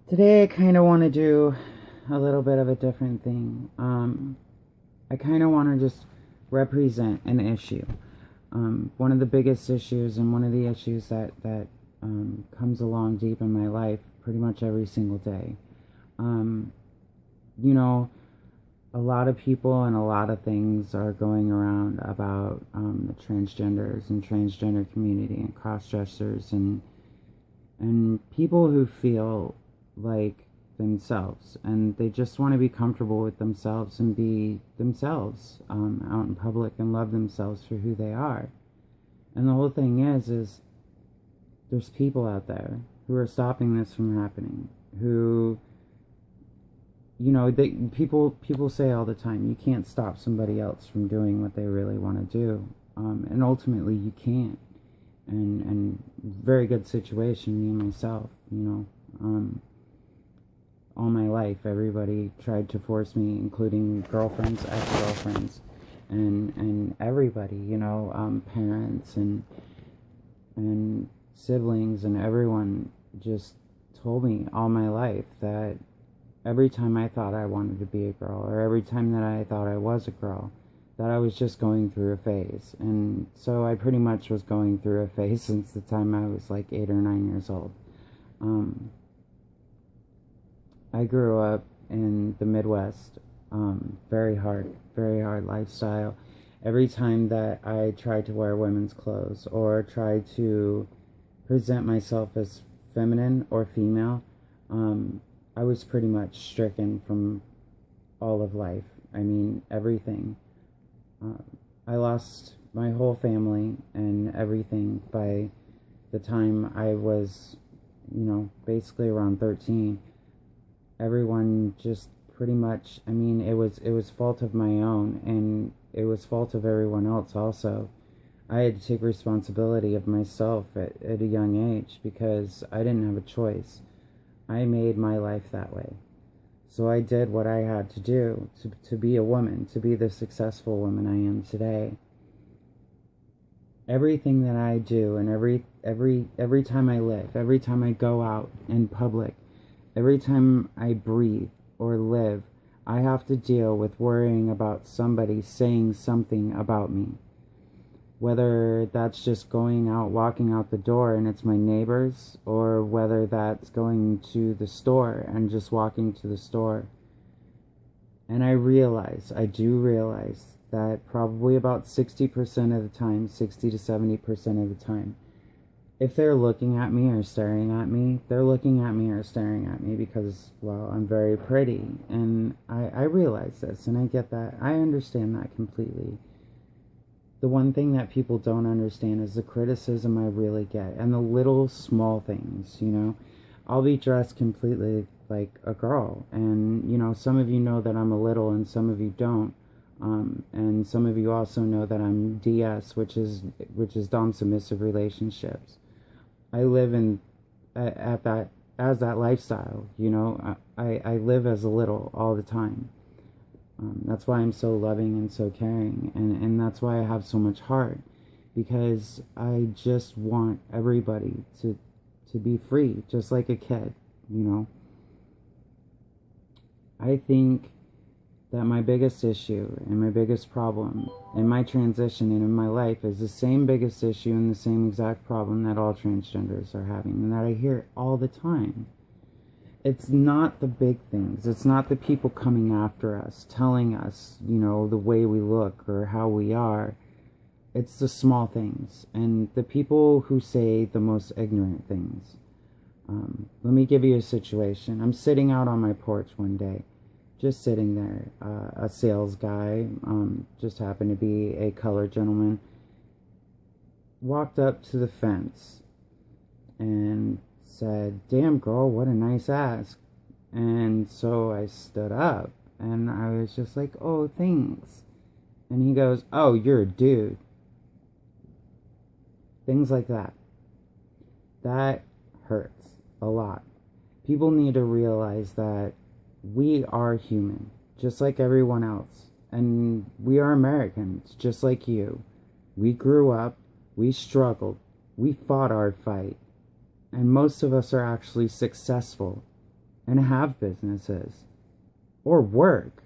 Today I kind of want to do a little bit of a different thing. I kind of want to just represent an issue. One of the biggest issues and one of the issues that comes along deep in my life pretty much every single day. Um, you know, a lot of people and a lot of things are going around about the transgenders and transgender community and cross-dressers and people who feel like themselves and they just want to be comfortable with themselves and be themselves out in public and love themselves for who they are. And the whole thing is there's people out there who are stopping this from happening, who, people say all the time, you can't stop somebody else from doing what they really want to do, and ultimately you can't. And very good situation, me and myself, all my life everybody tried to force me, including girlfriends, ex-girlfriends, and everybody, parents and siblings and everyone just told me all my life that every time I thought I wanted to be a girl, or every time that I thought I was a girl, that I was just going through a phase. And so I pretty much was going through a phase since the time I was like 8 or 9 years old. I grew up in the Midwest, very hard lifestyle. Every time that I tried to wear women's clothes or tried to present myself as feminine or female, I was pretty much stricken from all of life. I mean, everything. I lost my whole family and everything by the time I was, basically around 13. Everyone just pretty much, I mean, it was fault of my own, and it was fault of everyone else also. I had to take responsibility of myself at a young age because I didn't have a choice. I made my life that way. So I did what I had to do to be a woman, to be the successful woman I am today. Everything that I do, and every time I live, every time I go out in public, every time I breathe or live, I have to deal with worrying about somebody saying something about me. Whether that's just going out, walking out the door and it's my neighbors, or whether that's going to the store and just walking to the store. And I do realize that probably about 60% of the time, 60 to 70% of the time, if they're looking at me or staring at me, they're looking at me or staring at me because, well, I'm very pretty. And I realize this, and I get that. I understand that completely. The one thing that people don't understand is the criticism I really get, and the little small things, I'll be dressed completely like a girl, and, some of you know that I'm a little, and some of you don't. And some of you also know that I'm DS, which is Dom submissive relationships. I live in at that as that lifestyle. I live as a little all the time. That's why I'm so loving and so caring, and that's why I have so much heart, because I just want everybody to be free, just like a kid. I think that my biggest issue and my biggest problem in my transition and in my life is the same biggest issue and the same exact problem that all transgenders are having, and that I hear all the time. It's not the big things. It's not the people coming after us, telling us, the way we look or how we are. It's the small things and the people who say the most ignorant things. Let me give you a situation. I'm sitting out on my porch one day, just sitting there. A sales guy, just happened to be a colored gentleman, walked up to the fence and said, "Damn girl, what a nice ass." And so I stood up and I was just like, "Oh, thanks." And he goes, "Oh, you're a dude." Things like that. That hurts a lot. People need to realize that we are human, just like everyone else. And we are Americans, just like you. We grew up, we struggled, we fought our fight. And most of us are actually successful. and have businesses or work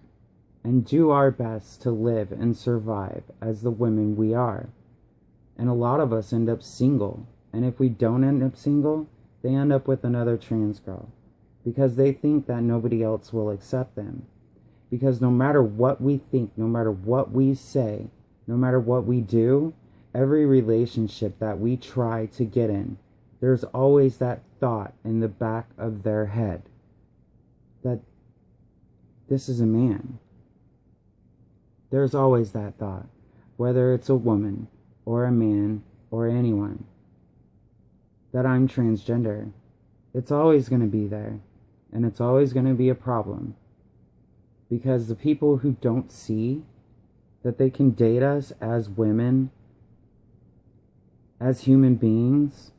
and do our best to live and survive as the women we are. And a lot of us end up single. And if we don't end up single, they end up with another trans girl because they think that nobody else will accept them. Because no matter what we think, no matter what we say, no matter what we do, every relationship that we try to get in, there's always that thought in the back of their head that this is a man. There's always that thought, whether it's a woman or a man or anyone, that I'm transgender. It's always going to be there, and it's always going to be a problem. Because the people who don't see that they can date us as women, as human beings,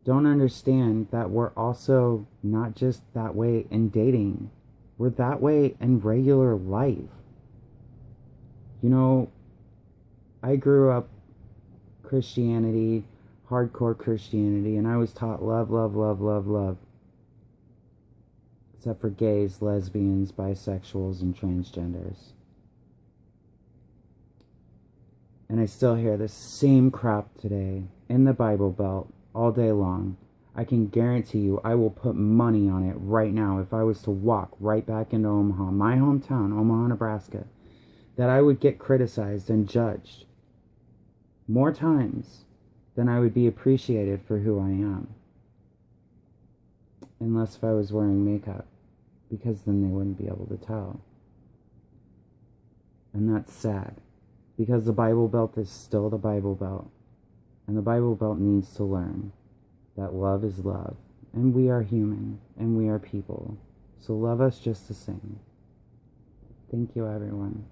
don't understand that we're also not just that way in dating. We're that way in regular life. You know, I grew up Christianity, hardcore Christianity, and I was taught love, love, love, love, love. Except for gays, lesbians, bisexuals, and transgenders. And I still hear the same crap today in the Bible Belt all day long. I can guarantee you I will put money on it right now if I was to walk right back into Omaha, my hometown, Omaha, Nebraska, that I would get criticized and judged more times than I would be appreciated for who I am. Unless if I was wearing makeup, because then they wouldn't be able to tell. And that's sad, because the Bible Belt is still the Bible Belt, and the Bible Belt needs to learn that love is love, and we are human, and we are people, so love us just the same. Thank you, everyone.